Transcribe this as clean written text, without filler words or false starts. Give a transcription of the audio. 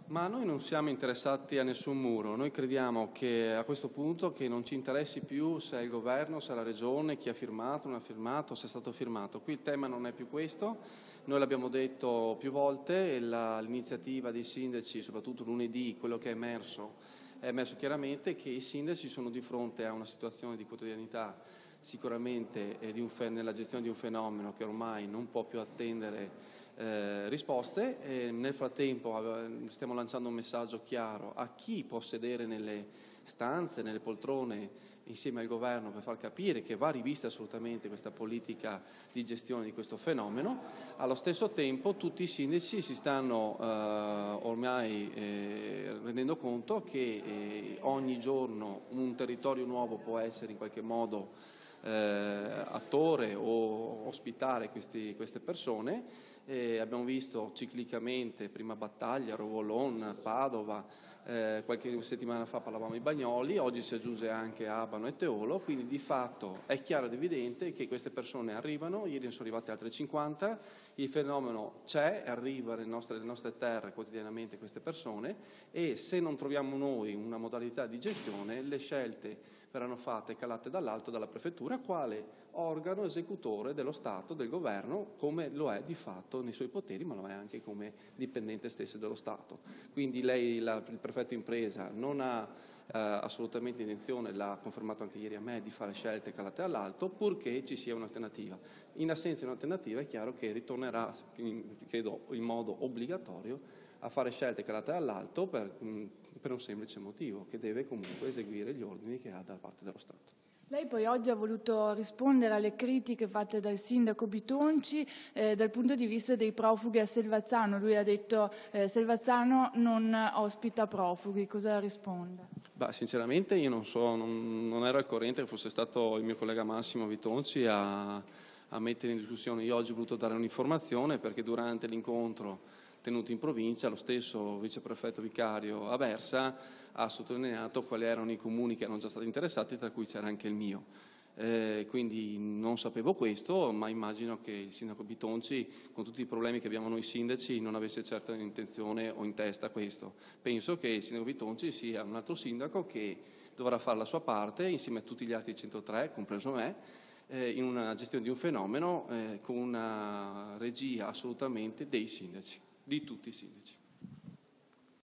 Ma noi non siamo interessati a nessun muro, noi crediamo che a questo punto che non ci interessi più se è il governo, se è la regione, chi ha firmato, non ha firmato, se è stato firmato. Qui il tema non è più questo, noi l'abbiamo detto più volte, l'iniziativa dei sindaci, soprattutto lunedì, quello che è emerso chiaramente che i sindaci sono di fronte a una situazione di quotidianità sicuramente nella gestione di un fenomeno che ormai non può più attendere risposte. Nel frattempo stiamo lanciando un messaggio chiaro a chi può sedere nelle stanze, nelle poltrone insieme al governo per far capire che va rivista assolutamente questa politica di gestione di questo fenomeno. Allo stesso tempo tutti i sindaci si stanno ormai rendendo conto che ogni giorno un territorio nuovo può essere in qualche modo attore o ospitare queste persone. Abbiamo visto ciclicamente, prima Battaglia, Rovolon, Padova, qualche settimana fa parlavamo di Bagnoli, oggi si aggiunge anche Abano e Teolo, quindi di fatto è chiaro ed evidente che queste persone arrivano, ieri ne sono arrivate altre 50, il fenomeno c'è, arriva nelle nostre terre quotidianamente queste persone e se non troviamo noi una modalità di gestione, le scelte verranno fatte calate dall'alto dalla prefettura, quale organo esecutore dello Stato, del governo, come lo è di fatto nei suoi poteri, ma lo è anche come dipendente stesso dello Stato. Quindi lei, il prefetto impresa, non ha assolutamente intenzione, l'ha confermato anche ieri a me, di fare scelte calate all'alto, purché ci sia un'alternativa. In assenza di un'alternativa è chiaro che ritornerà, credo in modo obbligatorio, a fare scelte calate all'alto per un semplice motivo, che deve comunque eseguire gli ordini che ha da parte dello Stato. Lei poi oggi ha voluto rispondere alle critiche fatte dal sindaco Bitonci dal punto di vista dei profughi a Selvazzano. Lui ha detto Selvazzano non ospita profughi. Cosa risponde? Sinceramente io non ero al corrente che fosse stato il mio collega Massimo Bitonci a mettere in discussione. Io oggi ho voluto dare un'informazione perché durante l'incontro tenuto in provincia lo stesso viceprefetto vicario Aversa ha sottolineato quali erano i comuni che erano già stati interessati, tra cui c'era anche il mio. Quindi non sapevo questo, ma immagino che il sindaco Bitonci, con tutti i problemi che abbiamo noi sindaci, non avesse certo in intenzione o in testa questo. Penso che il sindaco Bitonci sia un altro sindaco che dovrà fare la sua parte insieme a tutti gli altri 103, compreso me, in una gestione di un fenomeno con una regia assolutamente dei sindaci, di tutti i sindaci.